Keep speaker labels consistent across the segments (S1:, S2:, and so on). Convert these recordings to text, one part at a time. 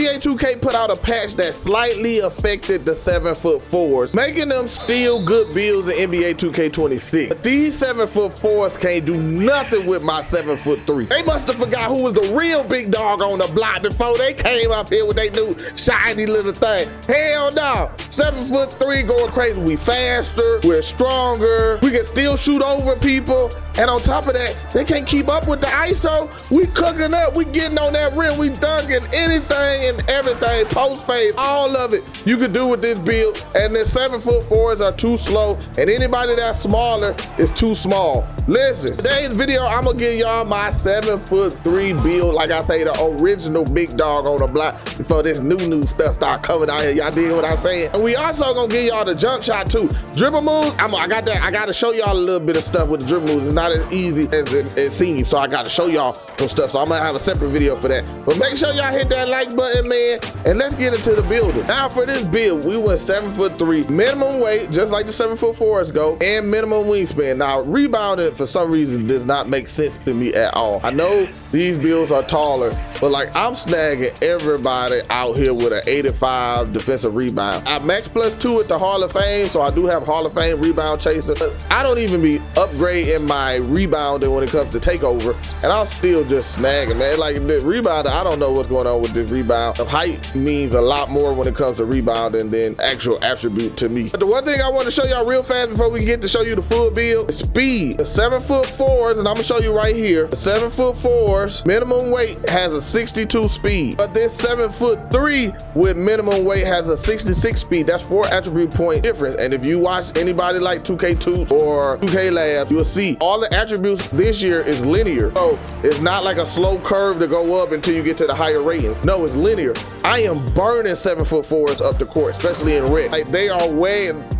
S1: NBA 2K put out a patch that slightly affected the 7'4s, making them still good builds in NBA 2K26. But these 7'4s can't do nothing with my 7'3. They must have forgot who was the real big dog on the block before they came up here with their new shiny little thing. Hell no. 7'3" going crazy. We faster, we're stronger, we can still shoot over people, and on top of that, they can't keep up with the ISO. We cooking up, we getting on that rim, we dunking anything and everything, post fade, all of it you can do with this build. And the 7'4s are too slow, and anybody that's smaller is too small. Listen, today's video, I'm gonna give y'all my 7'3" build, like I say, the original big dog on the block before this new stuff start coming out here. Y'all dig what I'm saying? And we also gonna give y'all the jump shot too. Dribble moves, I gotta show y'all a little bit of stuff with the dribble moves. It's not as easy as it seems, so I gotta show y'all some stuff. So I'm gonna have a separate video for that. But make sure y'all hit that like button, man, and let's get into the building. Now for this build, we went 7'3", minimum weight, just like the 7'4s go, and minimum wingspan. Now rebounding for some reason does not make sense to me at all. I know these builds are taller, but like I'm snagging everybody out here with an 85 defensive rebound. I max +2 at the Hall of Fame, so I do have Hall of Fame rebound chaser. I don't even be upgrading my rebounding when it comes to takeover, and I'm still just snagging, man. Like the rebounder, I don't know what's going on with this rebound. Height means a lot more when it comes to rebounding than actual attribute to me. But the one thing I want to show y'all real fast before we get to show you the full build is speed. The 7'4s, and I'm gonna show you right here, the 7'4s minimum weight has a 62 speed, but this 7'3" with minimum weight has a 66 speed. That's 4 attribute point difference. And if you watch anybody like 2K2 or 2K Labs, you'll see all the attributes this year is linear. So it's not like a slow curve to go up until you get to the higher ratings. No, it's linear. I am burning 7'4s up the court, especially in red. Like they are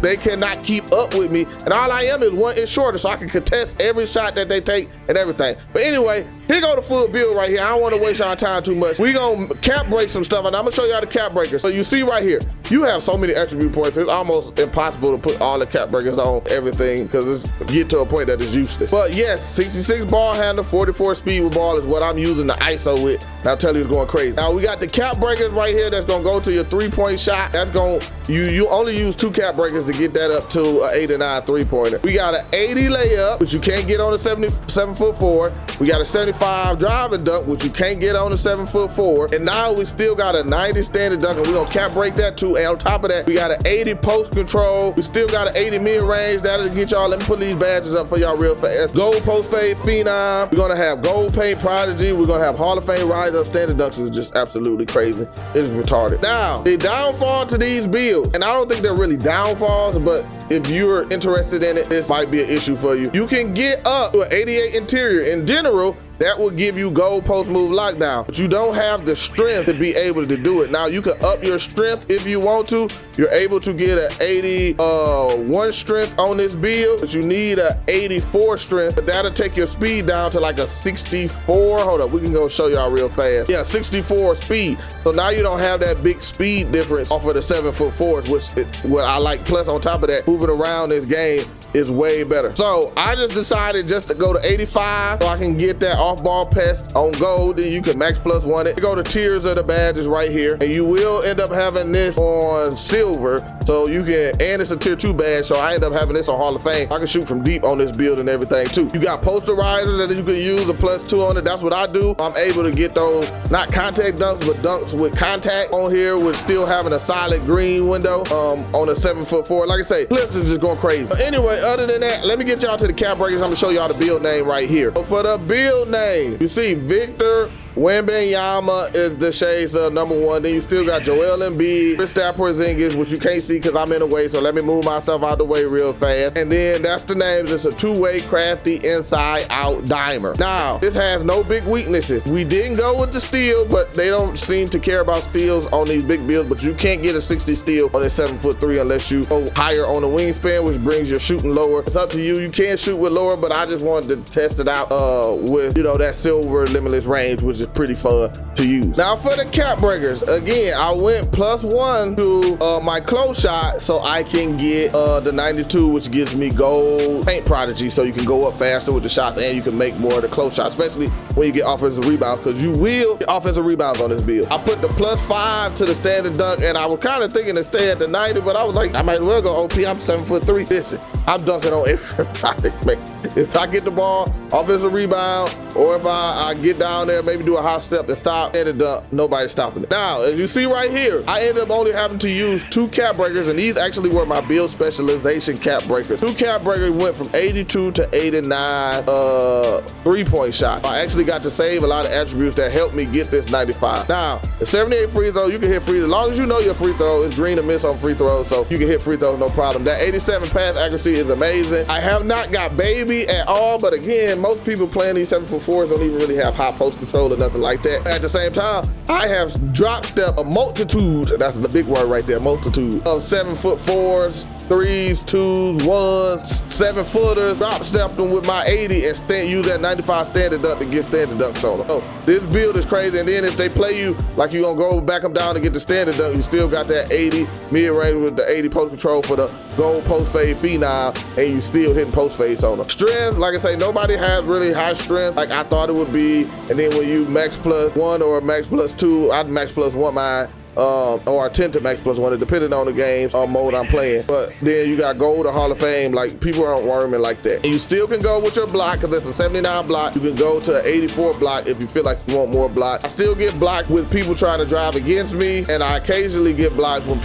S1: they cannot keep up with me. And all I am is 1 inch shorter, so I can contest every shot that they take and everything. But anyway, here go the full build right here. I don't want to waste y'all time too much. We gonna cap break some stuff, and I'm gonna show y'all the cap breakers. So you see right here, you have so many attribute points, it's almost impossible to put all the cap breakers on everything because it's get to a point that is useless. But yes, 66 ball handle, 44 speed with ball is what I'm using the ISO with. And I'll tell you it's going crazy. Now we got the cap breakers right here that's gonna go to your 3-point shot. That's gonna, you only use 2 cap breakers to get that up to an 89 3-pointer. We got an 80 layup, which you can't get on a 7'4". We got a 75 drive and dunk, which you can't get on a 7'4". And now we still got a 90 standard dunk, and we're gonna cap break that too. And on top of that, we got an 80 post control. We still got an 80 mid range. That'll get y'all. Let me put these badges up for y'all real fast. Gold post fade phenom. We're gonna have gold paint prodigy. We're gonna have Hall of Fame rise up standard dunks. Is just absolutely crazy. It's retarded. Now, the downfall to these builds, and I don't think they're really downfalls, but if you're interested in it, this might be an issue for you. You can get up to an 88 interior. In general, that will give you gold post move lockdown, but you don't have the strength to be able to do it. Now you can up your strength if you want to. You're able to get an 81 strength on this build, but you need an 84 strength, but that'll take your speed down to like a 64. Hold up, we can go show y'all real fast. Yeah, 64 speed. So now you don't have that big speed difference off of the 7'4s, which is what I like. Plus on top of that, moving around this game is way better. So I just decided just to go to 85 so I can get that off-ball pest on gold. Then you can max +1 it. You go to tiers of the badges right here, and you will end up having this on silver. So you can, and it's a tier 2 badge, so I end up having this on Hall of Fame. I can shoot from deep on this build and everything too. You got posterizer that you can use a +2 on it. That's what I do. I'm able to get those, not contact dunks, but dunks with contact on here with still having a solid green window on a 7'4". Like I say, clips is just going crazy. But anyway, other than that, let me get y'all to the cap breakers. I'm gonna show y'all the build name right here. So for the build name, you see Victor Wembanyama is the shades of #1. Then you still got Joel Embiid, Kristaps Porzingis, which you can't see because I'm in the way, so let me move myself out the way real fast. And then that's the names. It's a 2-way crafty inside out dimer. Now, this has no big weaknesses. We didn't go with the steal, but they don't seem to care about steals on these big builds, but you can't get a 60 steal on a 7'3" unless you go higher on the wingspan, which brings your shooting lower. It's up to you. You can shoot with lower, but I just wanted to test it out with, you know, that silver limitless range, which is pretty fun to use. Now for the cap breakers, again, I went +1 to my close shot so I can get the 92, which gives me gold paint prodigy, so you can go up faster with the shots and you can make more of the close shots, especially when you get offensive rebounds, because you will get offensive rebounds on this build. I put the +5 to the standard dunk, and I was kind of thinking to stay at the 90, but I was like, I might as well go OP. I'm 7'3". Listen, I'm dunking on everybody, man. If I get the ball, offensive rebound, or if I get down there, maybe do a hot step and stop and a dunk, nobody's stopping it. Now, as you see right here, I ended up only having to use 2 cap breakers, and these actually were my build specialization cap breakers. 2 cap breakers went from 82 to 89 3-point shot. I actually got to save a lot of attributes that helped me get this 95. Now, the 78 free throw, you can hit free, as long as you know your free throw is green to miss on free throws, so you can hit free throws no problem. That 87 pass accuracy is amazing. I have not got baby at all, but again, most people playing these 7'4s don't even really have high post control or nothing like that. At the same time, I have drop step a multitude, that's the big word right there, multitude of 7'4s, 3s, 2s, 1s, 7-footers, drop step them with my 80 and use that 95 standard dunk to get standard dunks on them. So this build is crazy, and then if they play you like you gonna go back them down to get the standard dunk, you still got that 80 mid-range with the 80 post control for the gold post fade phenom, and you still hitting post fades on them. Strength, like I say, nobody has really high strength like I thought it would be, and then when you max +1 or max +2, I'd max +1 mine. Or I tend to max +1, depending on the game or mode I'm playing. But then you got gold or Hall of Fame, like people aren't worming like that. And you still can go with your block, because it's a 79 block. You can go to an 84 block if you feel like you want more block. I still get blocked with people trying to drive against me, and I occasionally get blocked when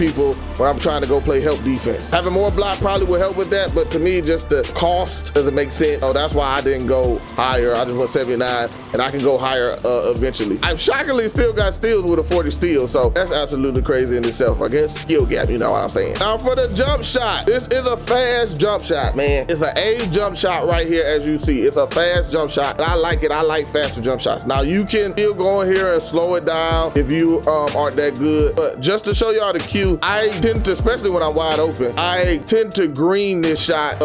S1: I'm trying to go play help defense. Having more block probably would help with that, but to me, just the cost doesn't make sense. So that's why I didn't go higher. I just went 79, and I can go higher eventually. I've shockingly still got steals with a 40 steal, so that's absolutely crazy in itself. I guess skill gap, you know what I'm saying. Now for the jump shot, this is a fast jump shot, man. It's an A jump shot right here, as you see. It's a fast jump shot, and I like it. I like faster jump shots. Now you can still go in here and slow it down if you aren't that good, but just to show y'all the cue, I tend to, especially when I'm wide open, I tend to green this shot.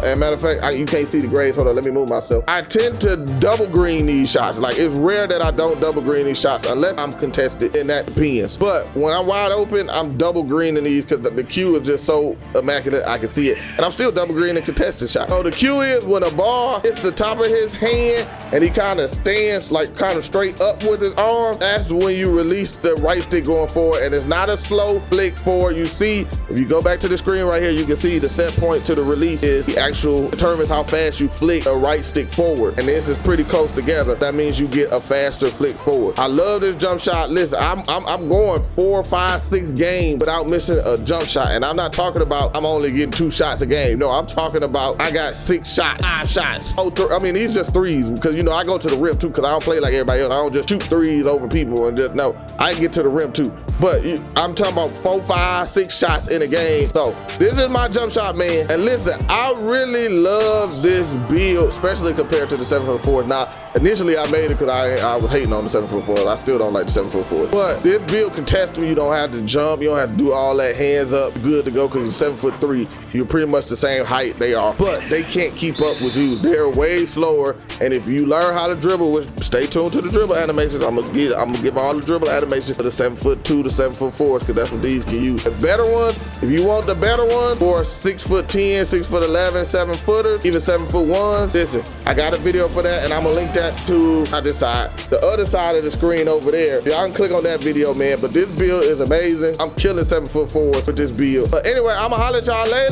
S1: And matter of fact, you can't see the grades. Hold on, let me move myself. I tend to double green these shots. Like, it's rare that I don't double green these shots unless I'm contested, and that depends. But when I'm wide open, I'm double greening these because the cue is just so immaculate, I can see it. And I'm still double greening contested shots. So the cue is when a ball hits the top of his hand and he kind of stands like kind of straight up with his arm, that's when you release the right stick going forward, and it's not a slow flick forward. You see, if you go back to the screen right here, you can see the set point to the release is the actual determines how fast you flick a right stick forward, and this is pretty close together. That means you get a faster flick forward. I love this jump shot. Listen, I'm going 4, 5, 6 games without missing a jump shot, and I'm not talking about I'm only getting 2 shots a game. No, I'm talking about I got 6 shots, 5 shots. I mean, these just threes, because you know I go to the rim too, because I don't play like everybody else. I don't just shoot threes over people and just no. I get to the rim too. But I'm talking about 4, 5, 6 shots in a game. So this is my jump shot, man. And listen, I really love this build, especially compared to the 7'4s. Now, initially I made it because I was hating on the 7'4s. I still don't like the 7'4s. But this build can test when you don't have to jump. You don't have to do all that hands up. Good to go, because you're 7'3". You're pretty much the same height they are. But they can't keep up with you. They're way slower. And if you learn how to dribble, which stay tuned to the dribble animations. I'm gonna give all the dribble animations for the 7'2" to 7'4s, because that's what these can use. The better ones, if you want the better ones for 6'10", 6'11", 7-footers, even 7'1", listen, I got a video for that, and I'm gonna link that to not this side, the other side of the screen over there. Y'all can click on that video, man. But this build is amazing. I'm killing 7'4s with this build. But anyway, I'ma holler at y'all later.